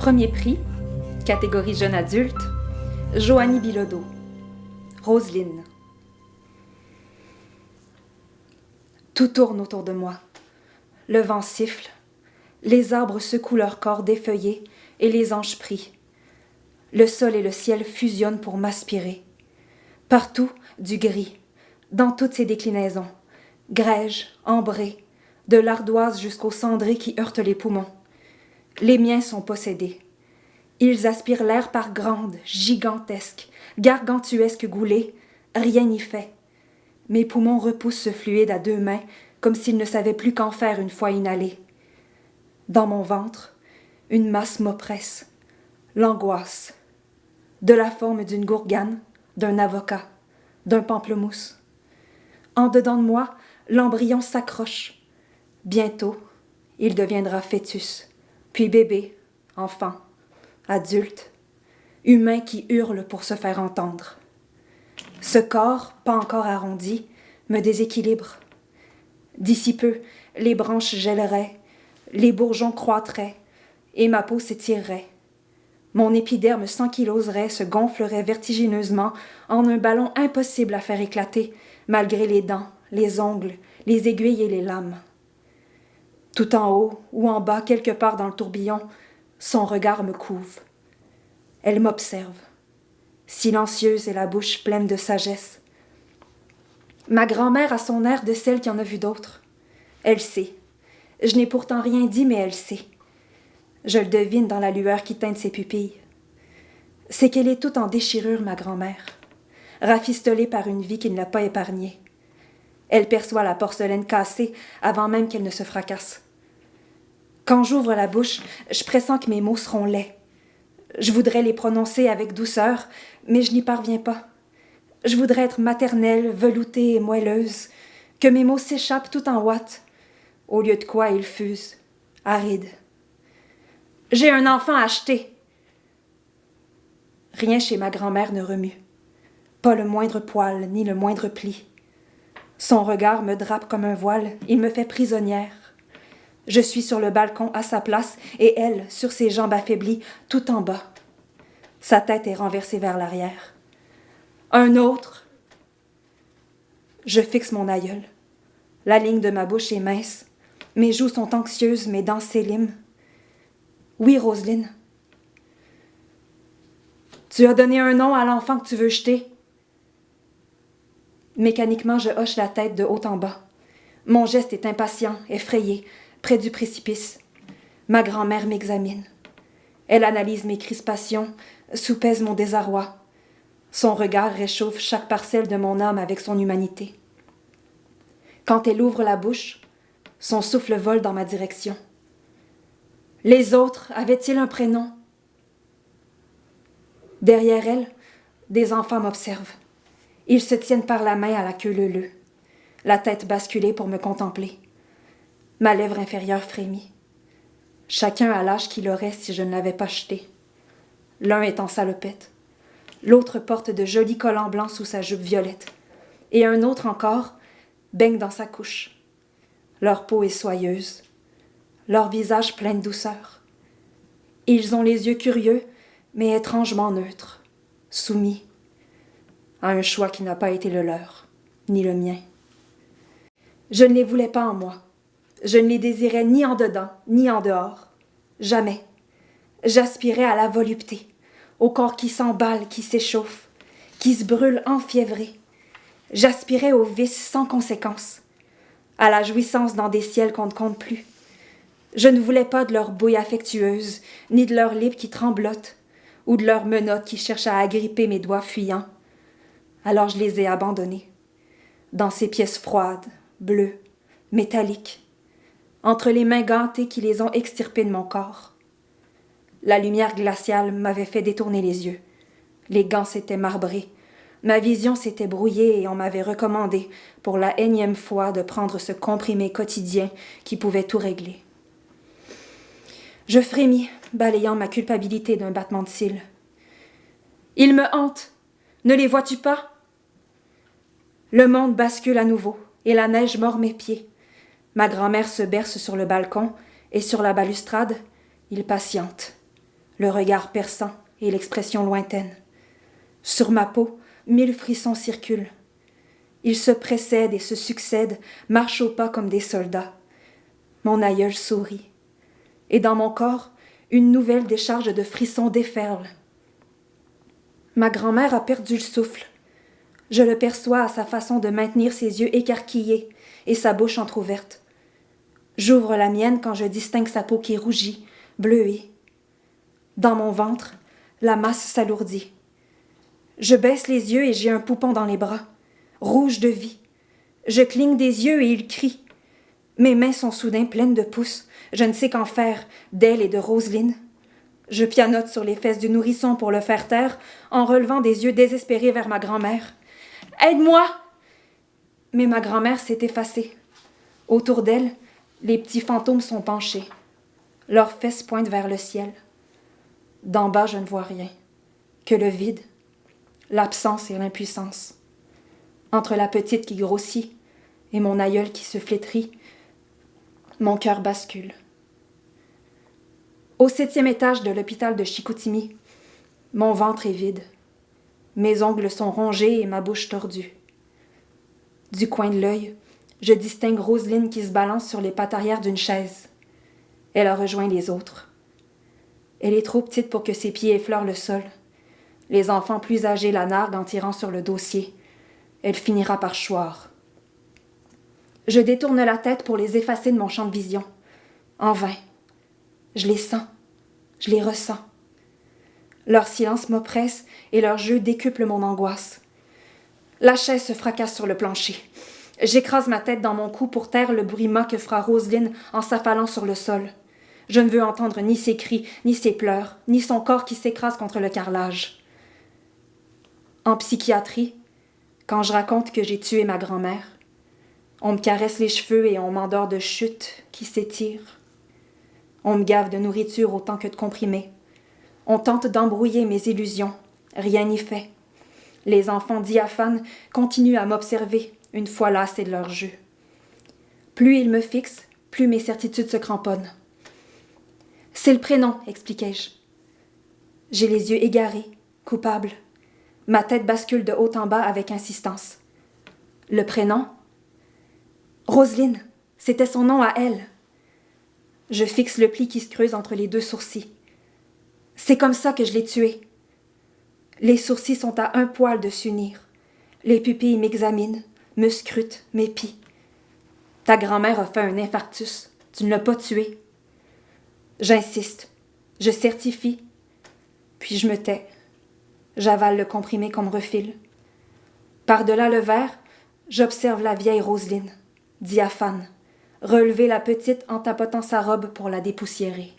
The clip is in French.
Premier prix, catégorie jeune adulte, Joanie Bilodeau. Roselyne. Tout tourne autour de moi. Le vent siffle, les arbres secouent leur corps défeuillé et les anges prient. Le sol et le ciel fusionnent pour m'aspirer. Partout, du gris, dans toutes ses déclinaisons. Grège, ambré, de l'ardoise jusqu'aux cendrés qui heurtent les poumons. Les miens sont possédés. Ils aspirent l'air par grandes, gigantesques, gargantuesques goulées. Rien n'y fait. Mes poumons repoussent ce fluide à deux mains, comme s'ils ne savaient plus qu'en faire une fois inhalés. Dans mon ventre, une masse m'oppresse. L'angoisse. De la forme d'une gourgane, d'un avocat, d'un pamplemousse. En dedans de moi, l'embryon s'accroche. Bientôt, il deviendra fœtus, puis bébé, enfant, adulte, humain qui hurle pour se faire entendre. Ce corps, pas encore arrondi, me déséquilibre. D'ici peu, les branches gèleraient, les bourgeons croîtraient, et ma peau s'étirerait. Mon épiderme s'ankyloserait, se gonflerait vertigineusement en un ballon impossible à faire éclater, malgré les dents, les ongles, les aiguilles et les lames. Tout en haut ou en bas, quelque part dans le tourbillon, son regard me couve. Elle m'observe, silencieuse et la bouche pleine de sagesse. Ma grand-mère a son air de celle qui en a vu d'autres. Elle sait. Je n'ai pourtant rien dit, mais elle sait. Je le devine dans la lueur qui teinte ses pupilles. C'est qu'elle est toute en déchirure, ma grand-mère, rafistolée par une vie qui ne l'a pas épargnée. Elle perçoit la porcelaine cassée avant même qu'elle ne se fracasse. Quand j'ouvre la bouche, je pressens que mes mots seront laids. Je voudrais les prononcer avec douceur, mais je n'y parviens pas. Je voudrais être maternelle, veloutée et moelleuse, que mes mots s'échappent tout en ouate, au lieu de quoi ils fusent, arides. J'ai un enfant à acheter. Rien chez ma grand-mère ne remue. Pas le moindre poil, ni le moindre pli. Son regard me drape comme un voile, il me fait prisonnière. Je suis sur le balcon à sa place et elle, sur ses jambes affaiblies, tout en bas. Sa tête est renversée vers l'arrière. Un autre. Je fixe mon aïeul. La ligne de ma bouche est mince. Mes joues sont anxieuses, mes dents s'éliment. Oui, Roselyne. Tu as donné un nom à l'enfant que tu veux jeter. Mécaniquement, je hoche la tête de haut en bas. Mon geste est impatient, effrayé, près du précipice. Ma grand-mère m'examine. Elle analyse mes crispations, soupèse mon désarroi. Son regard réchauffe chaque parcelle de mon âme avec son humanité. Quand elle ouvre la bouche, son souffle vole dans ma direction. Les autres avaient-ils un prénom? Derrière elle, des enfants m'observent. Ils se tiennent par la main à la queue leu-leu, la tête basculée pour me contempler. Ma lèvre inférieure frémit. Chacun a l'âge qu'il aurait si je ne l'avais pas jeté. L'un est en salopette. L'autre porte de jolis collants blancs sous sa jupe violette. Et un autre encore baigne dans sa couche. Leur peau est soyeuse. Leur visage plein de douceur. Ils ont les yeux curieux, mais étrangement neutres, soumis à un choix qui n'a pas été le leur, ni le mien. Je ne les voulais pas en moi. Je ne les désirais ni en dedans, ni en dehors. Jamais. J'aspirais à la volupté, au corps qui s'emballe, qui s'échauffe, qui se brûle enfiévré. J'aspirais au vice sans conséquence, à la jouissance dans des ciels qu'on ne compte plus. Je ne voulais pas de leur bouille affectueuse, ni de leurs lips qui tremblotent, ou de leurs menottes qui cherchent à agripper mes doigts fuyants. Alors je les ai abandonnés, dans ces pièces froides, bleues, métalliques, entre les mains gantées qui les ont extirpées de mon corps. La lumière glaciale m'avait fait détourner les yeux. Les gants s'étaient marbrés. Ma vision s'était brouillée et on m'avait recommandé, pour la énième fois, de prendre ce comprimé quotidien qui pouvait tout régler. Je frémis, balayant ma culpabilité d'un battement de cils. « Ils me hantent. Ne les vois-tu pas? » Le monde bascule à nouveau, et la neige mord mes pieds. Ma grand-mère se berce sur le balcon, et sur la balustrade, il patiente. le regard perçant et l'expression lointaine. Sur ma peau, 1000 frissons circulent. Ils se précèdent et se succèdent, marchent au pas comme des soldats. Mon aïeul sourit. Et dans mon corps, une nouvelle décharge de frissons déferle. Ma grand-mère a perdu le souffle. Je le perçois à sa façon de maintenir ses yeux écarquillés et sa bouche entr'ouverte. J'ouvre la mienne quand je distingue sa peau qui rougit, bleuée. Dans mon ventre, la masse s'alourdit. Je baisse les yeux et j'ai un poupon dans les bras, rouge de vie. Je cligne des yeux et il crie. Mes mains sont soudain pleines de pouces. Je ne sais qu'en faire d'elle et de Roselyne. Je pianote sur les fesses du nourrisson pour le faire taire en relevant des yeux désespérés vers ma grand-mère. « Aide-moi !» Mais ma grand-mère s'est effacée. Autour d'elle, les petits fantômes sont penchés. Leurs fesses pointent vers le ciel. D'en bas, je ne vois rien, que le vide, l'absence et l'impuissance. Entre la petite qui grossit et mon aïeul qui se flétrit, mon cœur bascule. Au 7e étage de l'hôpital de Chicoutimi, mon ventre est vide. Mes ongles sont rongés et ma bouche tordue. Du coin de l'œil, je distingue Roselyne qui se balance sur les pattes arrière d'une chaise. Elle a rejoint les autres. Elle est trop petite pour que ses pieds effleurent le sol. Les enfants plus âgés la narguent en tirant sur le dossier. Elle finira par choir. Je détourne la tête pour les effacer de mon champ de vision. En vain. Je les sens. Je les ressens. Leur silence m'oppresse et leur jeu décuple mon angoisse. La chaise se fracasse sur le plancher. J'écrase ma tête dans mon cou pour taire le bruit mat que fera Roselyne en s'affalant sur le sol. Je ne veux entendre ni ses cris, ni ses pleurs, ni son corps qui s'écrase contre le carrelage. En psychiatrie, quand je raconte que j'ai tué ma grand-mère, on me caresse les cheveux et on m'endort de chutes qui s'étirent. On me gave de nourriture autant que de comprimés. On tente d'embrouiller mes illusions. Rien n'y fait. Les enfants diaphanes continuent à m'observer, une fois lassés de leur jeu. Plus ils me fixent, plus mes certitudes se cramponnent. « C'est le prénom, expliquai-je. J'ai les yeux égarés, coupables. Ma tête bascule de haut en bas avec insistance. Le prénom? Roselyne, c'était son nom à elle. Je fixe le pli qui se creuse entre les deux sourcils. C'est comme ça que je l'ai tuée. Les sourcils sont à un poil de s'unir. Les pupilles m'examinent, me scrutent, m'épient. Ta grand-mère a fait un infarctus. Tu ne l'as pas tuée. J'insiste. Je certifie. Puis je me tais. J'avale le comprimé qu'on me refile. Par-delà le verre, j'observe la vieille Roselyne, diaphane, relever la petite en tapotant sa robe pour la dépoussiérer.